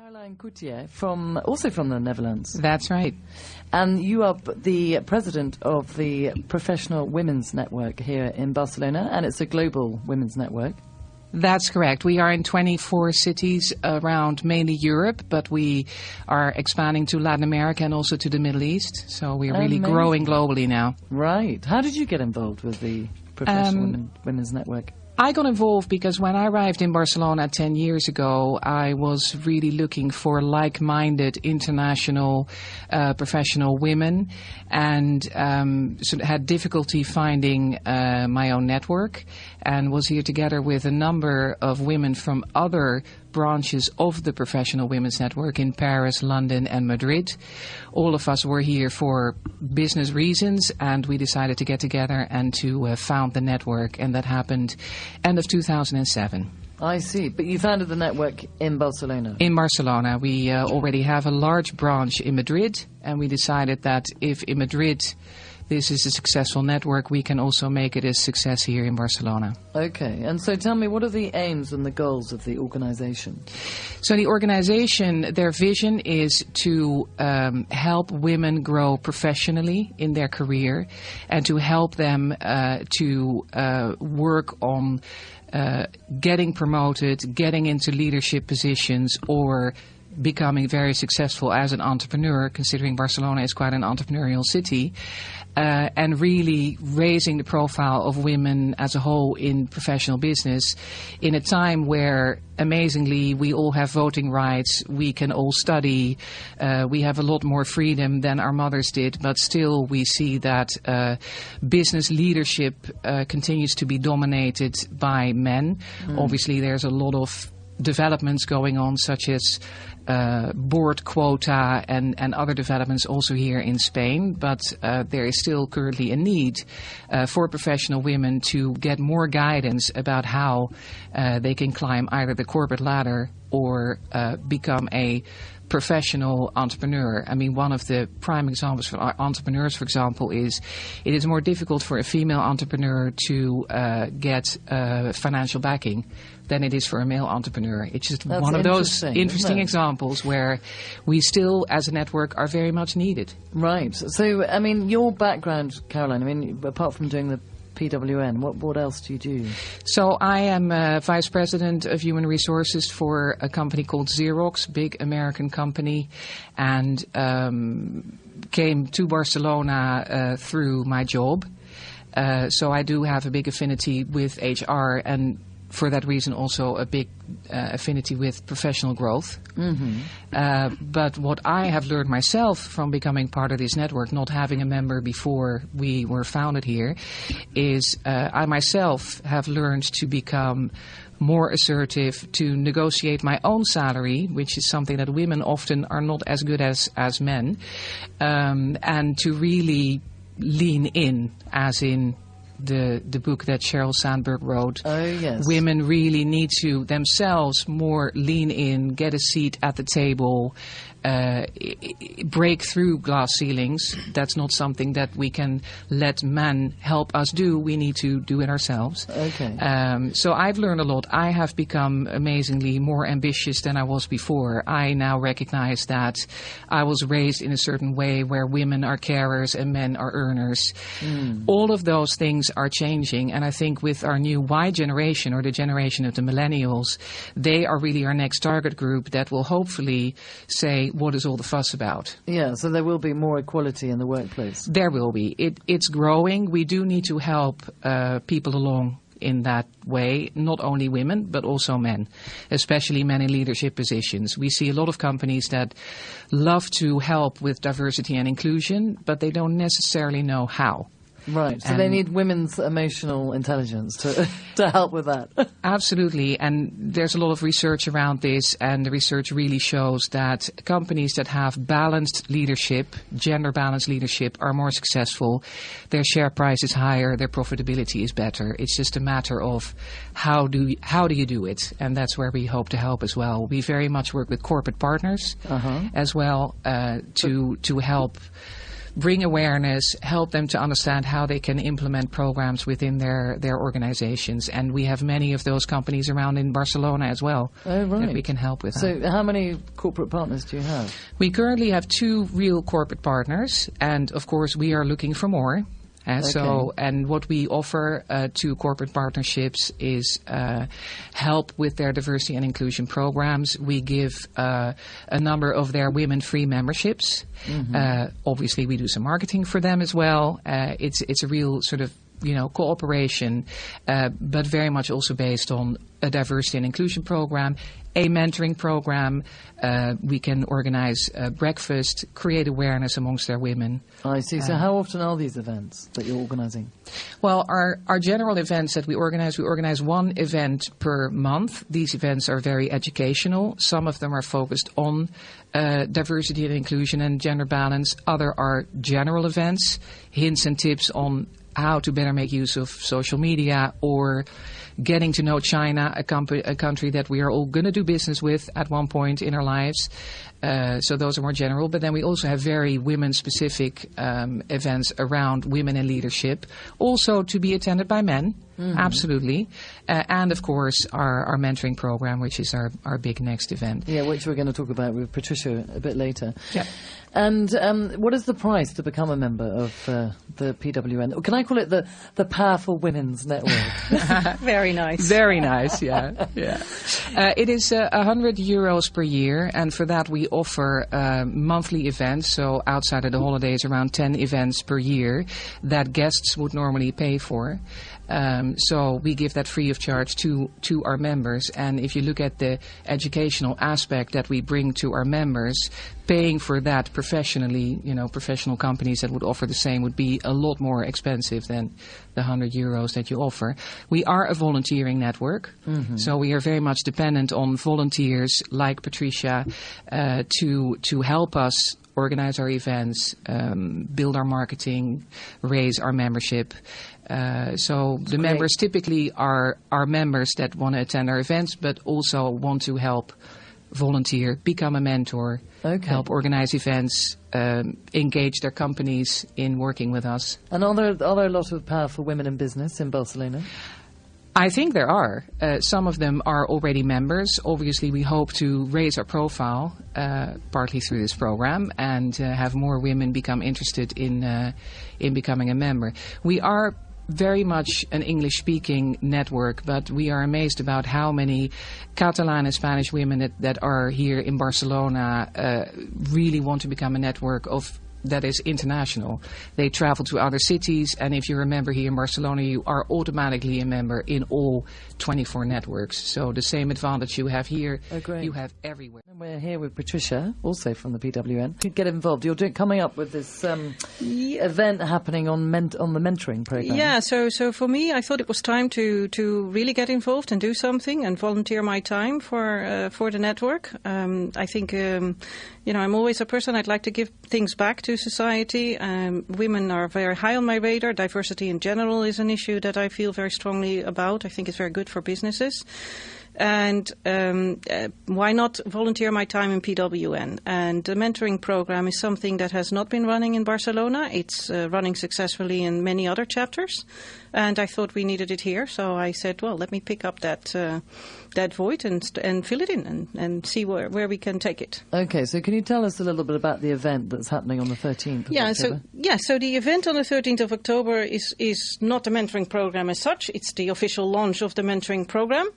Caroline Coutier, also from the Netherlands. That's right. And you are the president of the Professional Women's Network here in Barcelona, and it's a global women's network. That's correct. We are in 24 cities around mainly Europe, but we are expanding to Latin America and also to the Middle East. So we're really growing globally now. Right. How did you get involved with the Professional Women's Network? I got involved because when I arrived in Barcelona 10 years ago, I was really looking for like-minded international professional women and sort of had difficulty finding my own network, and was here together with a number of women from other branches of the Professional Women's Network in Paris, London and Madrid. All of us were here for business reasons, and we decided to get together and to found the network, and that happened end of 2007. I see. But you founded the network in Barcelona? In Barcelona. We already have a large branch in Madrid, and we decided that if in Madrid this is a successful network, we can also make it a success here in Barcelona. Okay. And so tell me, what are the aims and the goals of the organization? So the organization, their vision is to help women grow professionally in their career and to help them to work on getting promoted, getting into leadership positions, or becoming very successful as an entrepreneur, considering Barcelona is quite an entrepreneurial city, and really raising the profile of women as a whole in professional business in a time where, amazingly, we all have voting rights, we can all study, we have a lot more freedom than our mothers did, but still we see that business leadership continues to be dominated by men. Obviously, there's a lot of developments going on, such as board quota and other developments also here in Spain, but there is still currently a need for professional women to get more guidance about how they can climb either the corporate ladder or become a professional entrepreneur. I mean, one of the prime examples for entrepreneurs, for example, is it is more difficult for a female entrepreneur to get financial backing than it is for a male entrepreneur. It's just one of those interesting examples where we still, as a network, are very much needed. Right. So, I mean, your background, Caroline, I mean, apart from doing the PWN, what else do you do? So I am Vice President of Human Resources for a company called Xerox, big American company, and came to Barcelona through my job. So I do have a big affinity with HR, and for that reason also a big affinity with professional growth. But what I have learned myself from becoming part of this network, not having a member before we were founded here, is I myself have learned to become more assertive, to negotiate my own salary, which is something that women often are not as good as men, and to really lean in, as in the book that Sheryl Sandberg wrote. Oh, yes. Women really need to themselves more lean in, get a seat at the table, break through glass ceilings. That's not something that we can let men help us do. We need to do it ourselves. Okay. So I've learned a lot. I have become amazingly more ambitious than I was before. I now recognize that I was raised in a certain way where women are carers and men are earners. All of those things are changing, and I think with our new Y generation, or the generation of the millennials, they are really our next target group that will hopefully say, what is all the fuss about? Yeah, so there will be more equality in the workplace. There will be. It's growing. We do need to help people along in that way, not only women, but also men, especially men in leadership positions. We see a lot of companies that love to help with diversity and inclusion, but they don't necessarily know how. Right, so they need women's emotional intelligence to help with that. Absolutely, and there's a lot of research around this, and the research really shows that companies that have balanced leadership, gender-balanced leadership, are more successful. Their share price is higher, their profitability is better. It's just a matter of how do you do it, and that's where we hope to help as well. We very much work with corporate partners as well to help bring awareness, help them to understand how they can implement programs within their organizations. And we have many of those companies around in Barcelona as well that we can help with. So how many corporate partners do you have? We currently have 2 real corporate partners, and of course we are looking for more. And what we offer to corporate partnerships is help with their diversity and inclusion programs. We give a number of their women-free memberships. Obviously, we do some marketing for them as well. It's a real sort of cooperation, but very much also based on a diversity and inclusion program, a mentoring program. We can organize breakfast, create awareness amongst their women. I see. So how often are these events that you're organizing? Well, our general events that we organize 1 event per month. These events are very educational. Some of them are focused on diversity and inclusion and gender balance. Other are general events, hints and tips on how to better make use of social media, or getting to know China, a country that we are all going to do business with at one point in our lives. So those are more general. But then we also have very women-specific events around women in leadership, also to be attended by men. Absolutely. And, of course, our mentoring program, which is our big next event. Yeah, which we're going to talk about with Patricia a bit later. Yeah. And what is the price to become a member of the PWN? Or can I call it the Powerful Women's Network? Very nice. Very nice, yeah. It is €100 per year, and for that we offer monthly events, so outside of the holidays around 10 events per year that guests would normally pay for. So we give that free of charge to our members. And if you look at the educational aspect that we bring to our members, paying for that professionally, professional companies that would offer the same would be a lot more expensive than the €100 that you offer. We are a volunteering network, so we are very much dependent on volunteers like Patricia to help us organize our events, build our marketing, raise our membership. So the members typically are members that want to attend our events, but also want to help volunteer, become a mentor, help organize events, engage their companies in working with us. And are there a lot of powerful women in business in Barcelona? I think there are. Some of them are already members. Obviously, we hope to raise our profile partly through this program and have more women become interested in becoming a member. We are very much an English-speaking network, but we are amazed about how many Catalan and Spanish women that are here in Barcelona really want to become a network that is international. They travel to other cities, and if you're a member here in Barcelona, you are automatically a member in all 24 networks. So the same advantage you have here, you have everywhere. And we're here with Patricia, also from the PWN. You get involved. You're coming up with this event happening on the mentoring program. Yeah, so for me, I thought it was time to really get involved and do something and volunteer my time for the network. I think I'm always a person, I'd like to give things back to society. Women are very high on my radar. Diversity in general is an issue that I feel very strongly about. I think it's very good for businesses. And why not volunteer my time in PWN? And the mentoring program is something that has not been running in Barcelona. It's running successfully in many other chapters. And I thought we needed it here. So I said, well, let me pick up that void and fill it in and see where we can take it. Okay, so can you tell us a little bit about the event that's happening on the 13th of October? So the event on the 13th of October is not a mentoring program as such. It's the official launch of the mentoring program.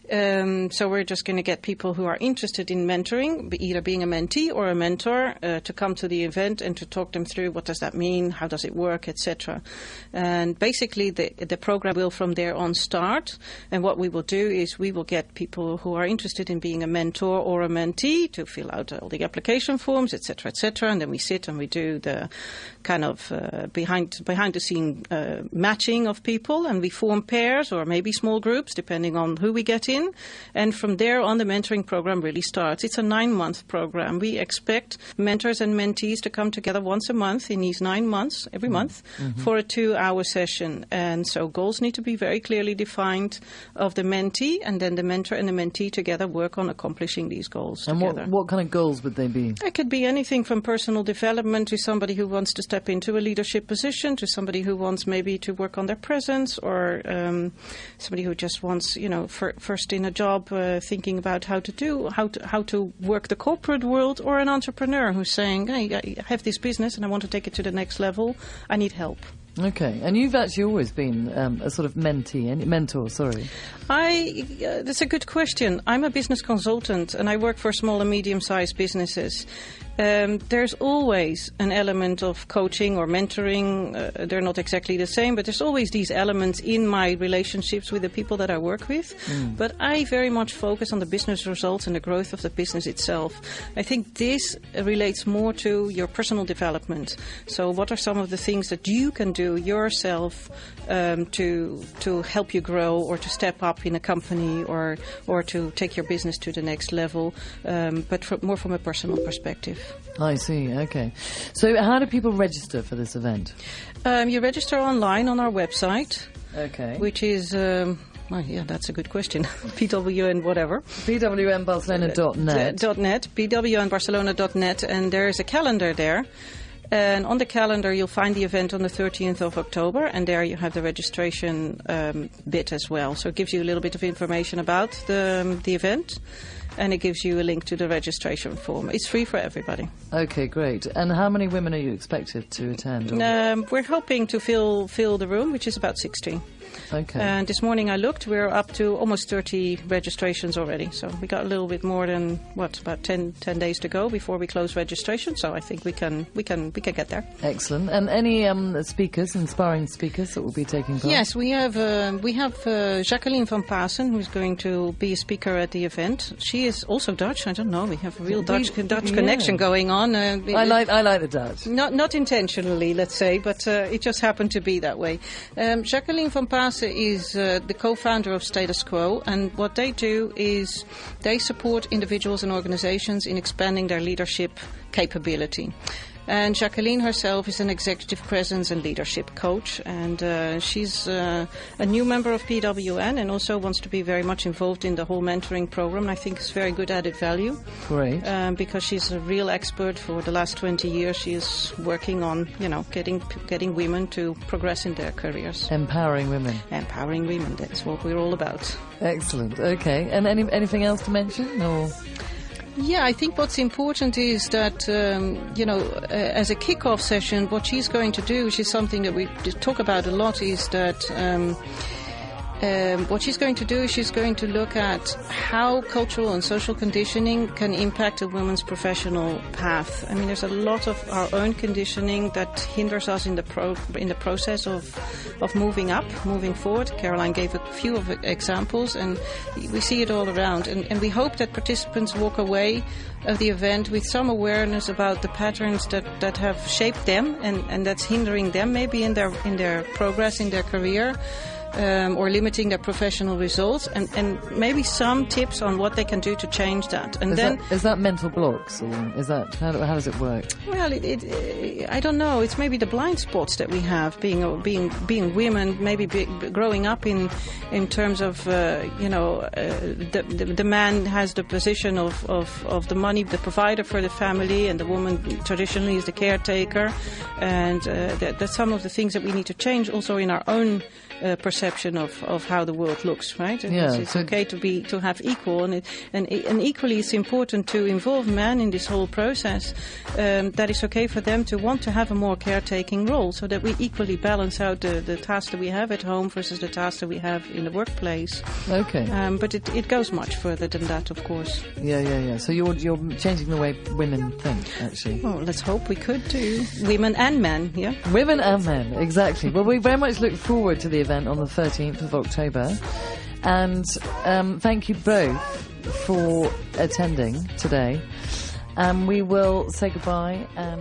So we're just going to get people who are interested in mentoring, either being a mentee or a mentor, to come to the event and to talk them through what does that mean, how does it work, etc. And basically the program will from there on start. And what we will do is we will get people who are interested in being a mentor or a mentee to fill out all the application forms, etc., etc. And then we sit and we do the kind of behind the scene matching of people, and we form pairs or maybe small groups depending on who we get in. in, and from there on the mentoring program really starts. It's a 9-month program. We expect mentors and mentees to come together once a month in these 9 months, every month, for a 2-hour session. And so goals need to be very clearly defined of the mentee, and then the mentor and the mentee together work on accomplishing these goals together. And what kind of goals would they be? It could be anything from personal development to somebody who wants to step into a leadership position, to somebody who wants maybe to work on their presence, or somebody who just wants, first in a job, thinking about how to work the corporate world, or an entrepreneur who's saying, hey, I have this business and I want to take it to the next level. I need help. Okay, and you've actually always been a sort of mentor, sorry. That's a good question. I'm a business consultant and I work for small and medium-sized businesses. There's always an element of coaching or mentoring. They're not exactly the same, but there's always these elements in my relationships with the people that I work with. But I very much focus on the business results and the growth of the business itself. I think this relates more to your personal development. So what are some of the things that you can do yourself to help you grow, or to step up in a company, or to take your business to the next level, but more from a personal perspective. I see, okay. So how do people register for this event? You register online on our website. Okay. Which is... that's a good question. PWN whatever. PWNBarcelona.net. .net, PWNBarcelona.net, and there is a calendar there. And on the calendar, you'll find the event on the 13th of October, and there you have the registration bit as well. So it gives you a little bit of information about the event, and it gives you a link to the registration form. It's free for everybody. Okay, great. And how many women are you expected to attend? We're hoping to fill the room, which is about 60. Okay. And this morning I looked, we're up to almost 30 registrations already. So we got a little bit more than, about 10 days to go before we close registration. So I think we can get there. Excellent. And any inspiring speakers that will be taking part? Yes, we have Jacqueline van Pasen, who's going to be a speaker at the event. She is also Dutch. I don't know. We have a real Dutch connection going on. I like the Dutch. Not intentionally, let's say, but it just happened to be that way. Jacqueline van Pasen is the co-founder of Status Quo, and what they do is they support individuals and organizations in expanding their leadership capability. And Jacqueline herself is an executive presence and leadership coach, and she's a new member of PWN and also wants to be very much involved in the whole mentoring program. I think it's very good added value. Great. Because she's a real expert. For the last 20 years, she is working on, getting women to progress in their careers. Empowering women. Empowering women. That's what we're all about. Excellent. Okay. And anything else to mention, or? Yeah, I think what's important is that, as a kick-off session, what she's going to do, which is something that we talk about a lot, is that what she's going to do is she's going to look at how cultural and social conditioning can impact a woman's professional path. I mean, there's a lot of our own conditioning that hinders us in the process of moving up, moving forward. Caroline gave a few of examples, and we see it all around. And we hope that participants walk away of the event with some awareness about the patterns that have shaped them and that's hindering them maybe in their progress in their career. Or limiting their professional results, and maybe some tips on what they can do to change that. And is that mental blocks, or is that how does it work? Well, I don't know. It's maybe the blind spots that we have, being women, maybe growing up in terms of the man has the position of the money, the provider for the family, and the woman traditionally is the caretaker, and that's some of the things that we need to change also in our own perception of how the world looks, right? It's okay to have equal, and equally it's important to involve men in this whole process. That it's okay for them to want to have a more caretaking role, so that we equally balance out the tasks that we have at home versus the tasks that we have in the workplace. Okay. But it goes much further than that, of course. Yeah. So you're changing the way women think, actually. Oh, let's hope we could do. Women and men, yeah. Women and men, exactly. Well, we very much look forward to the event on the 13th of October, and thank you both for attending today, and we will say goodbye and